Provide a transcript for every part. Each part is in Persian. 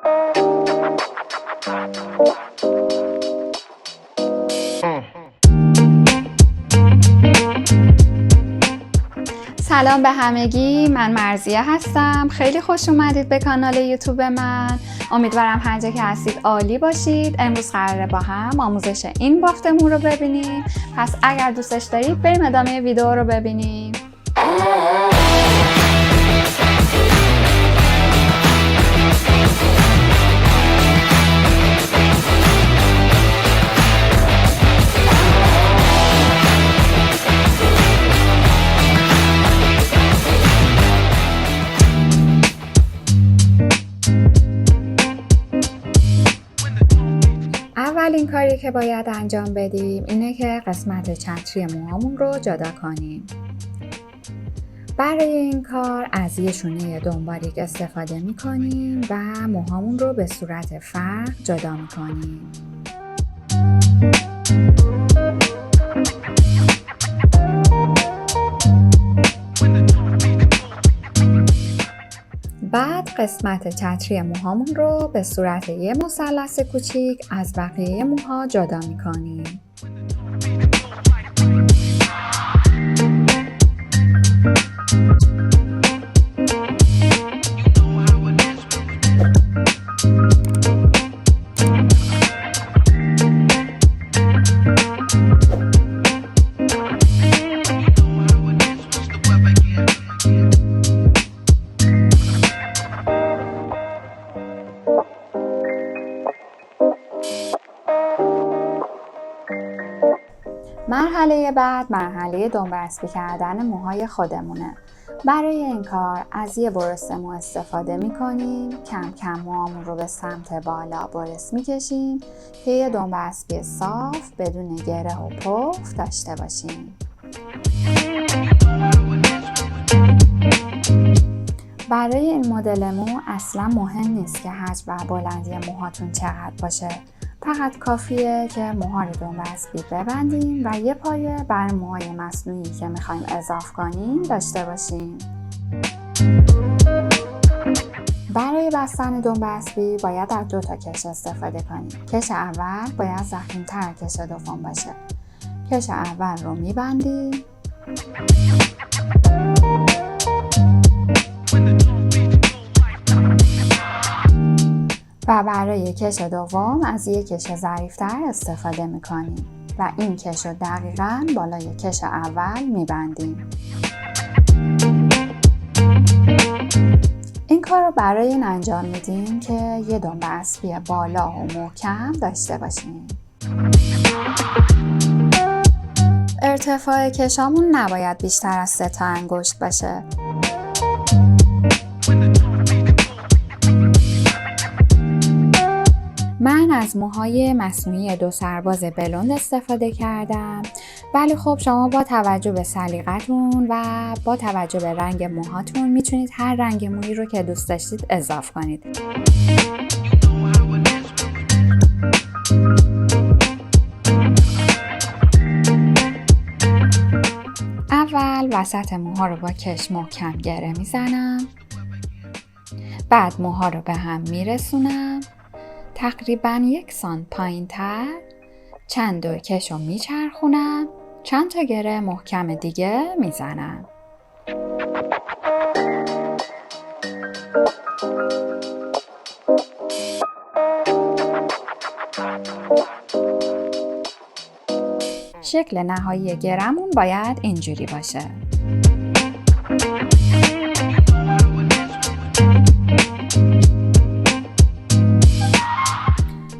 سلام به همگی، من مرضیه هستم. خیلی خوش اومدید به کانال یوتیوب من. امیدوارم هر جا که هستید عالی باشید. امروز قراره با هم آموزش این بافتمون رو ببینیم. پس اگر دوستش دارید بریم ادامه ویدیو رو ببینیم. اولین کاری که باید انجام بدیم اینه که قسمت چتری موهامون رو جدا کنیم. برای این کار از یه شونه دنباریک استفاده می‌کنیم و موهامون رو به صورت فرق جدا می‌کنیم. بعد قسمت چتری موهامون رو به صورت یه مثلث کوچیک از بقیه موها جدا می‌کنیم. مرحله بعد مرحله دنبال‌اسبی کردن موهای خودمونه. برای این کار از یه برس مو استفاده می‌کنیم. کم کم موهامون رو به سمت بالا برس می‌کشیم که یه دنبال‌اسبی صاف بدون گره و پف داشته باشیم. برای این مدل مو اصلا مهم نیست که حجم و بلندی موهاتون چقدر باشه. فقط کافیه که موها رو دنبال‌اسبی ببندیم و یه پایه بر موهای مصنوعی که میخوایم اضافه کنیم داشته باشیم. برای بستن دنبال‌اسبی باید از 2 تا کش استفاده کنیم. کش اول باید ضخیم‌تر از کش دوم باشه. کش اول رو میبندیم و برای کش دوم از یک کش ظریف‌تر استفاده می‌کنیم و این کش رو دقیقاً بالای کش اول می‌بندیم. این کار رو برای این انجام میدیم که یه دنبال‌اسبی بالا و محکم داشته باشیم. ارتفاع کشامون نباید بیشتر از 3 تا انگشت باشه. من از موهای مصنوعی 2 سرباز بلوند استفاده کردم، ولی خب شما با توجه به سلیقتون و با توجه به رنگ موهاتون میتونید هر رنگ مویی رو که دوست داشتید اضافه کنید. اول وسط موها رو با کش محکم گره میزنم، بعد موها رو به هم میرسونم، تقریباً 1 سانت پایین تر چند دور کش رو میچرخونم، چند تا گره محکم دیگه میزنم. شکل نهایی گرمون باید اینجوری باشه.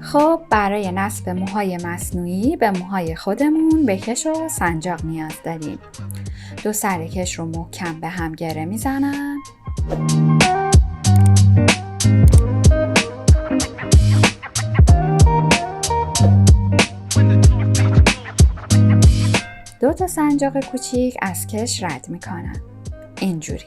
خب برای نصب موهای مصنوعی به موهای خودمون به کش و سنجاق نیاز داریم. 2 سر کش رو محکم به هم گره میزنم. دو تا سنجاق کوچیک از کش رد میکنم. اینجوری.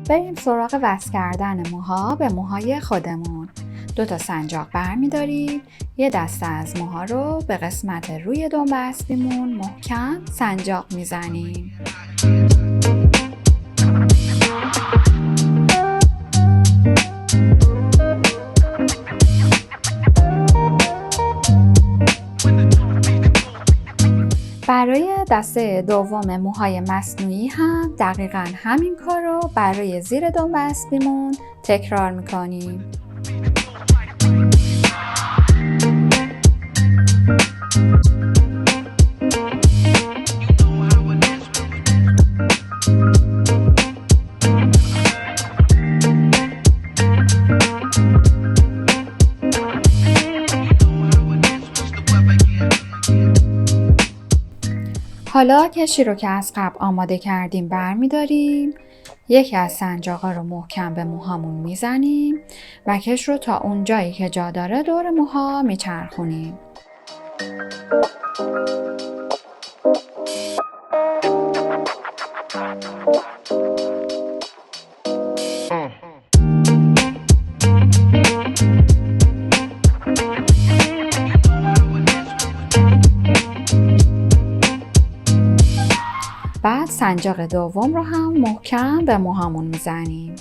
بریم سراغ وصل کردن موها به موهای خودمون. 2 تا سنجاق برمی‌داریم. یه دسته از موها رو به قسمت روی دنبه اسبیمون محکم سنجاق میزنیم. برای دسته دوم موهای مصنوعی هم دقیقاً همین کار رو برای زیر دنبه اسبیمون تکرار میکنیم. حالا کشی رو که از قبل آماده کردیم برمی‌داریم. یکی از سنجاقا رو محکم به موهامون میزنیم و کش رو تا اون جایی که جا داره دور موها میچرخونیم. بعد سنجاق دوم رو هم محکم به موهامون میزنیم.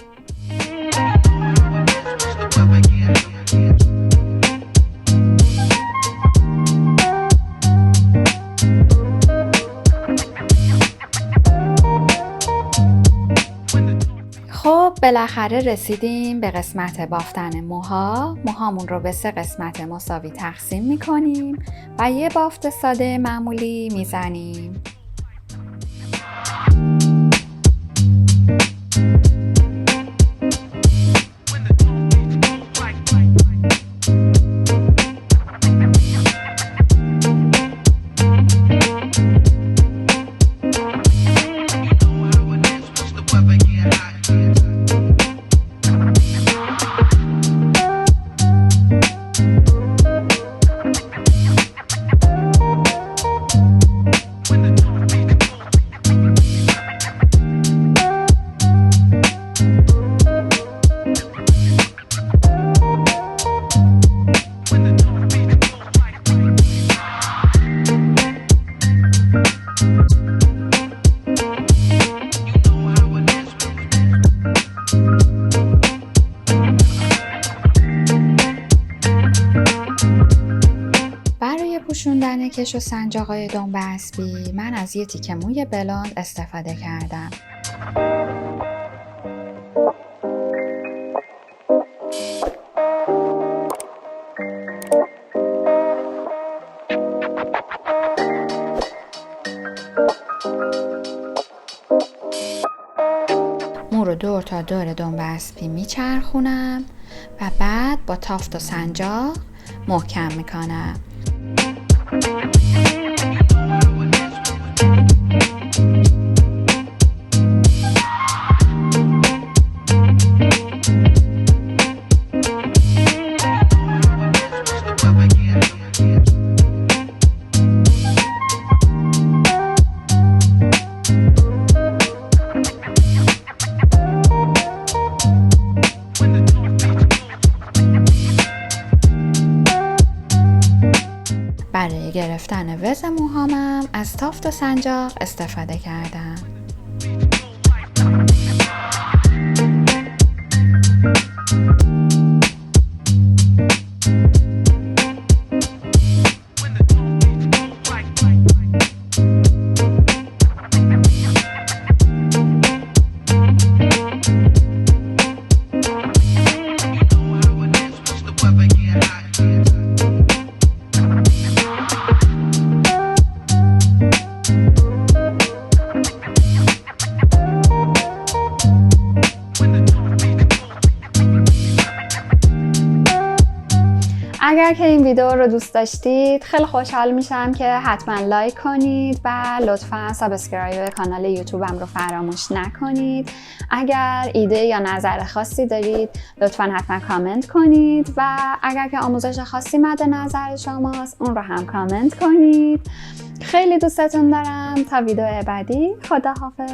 خب بالاخره رسیدیم به قسمت بافتن موها. موهامون رو به 3 قسمت مساوی تقسیم میکنیم و یه بافت ساده معمولی میزنیم. پوشوندن کش و سنجاقای دنبه اسبی من از یه تیکه موی بلوند استفاده کردم. مو رو دور تا دور دنبه اسبی میچرخونم و بعد با تافت و سنجاق محکم میکنم. برای گرفتن وز موهامم از تافت و سنجاق استفاده کردم. اگر که این ویدیو رو دوست داشتید خیلی خوشحال میشم که حتما لایک کنید و لطفا سابسکرایب کانال یوتیوبم رو فراموش نکنید. اگر ایده یا نظر خاصی دارید لطفا حتما کامنت کنید و اگر که آموزش خاصی مد نظر شماست اون رو هم کامنت کنید. خیلی دوستتون دارم. تا ویدیو بعدی، خداحافظ.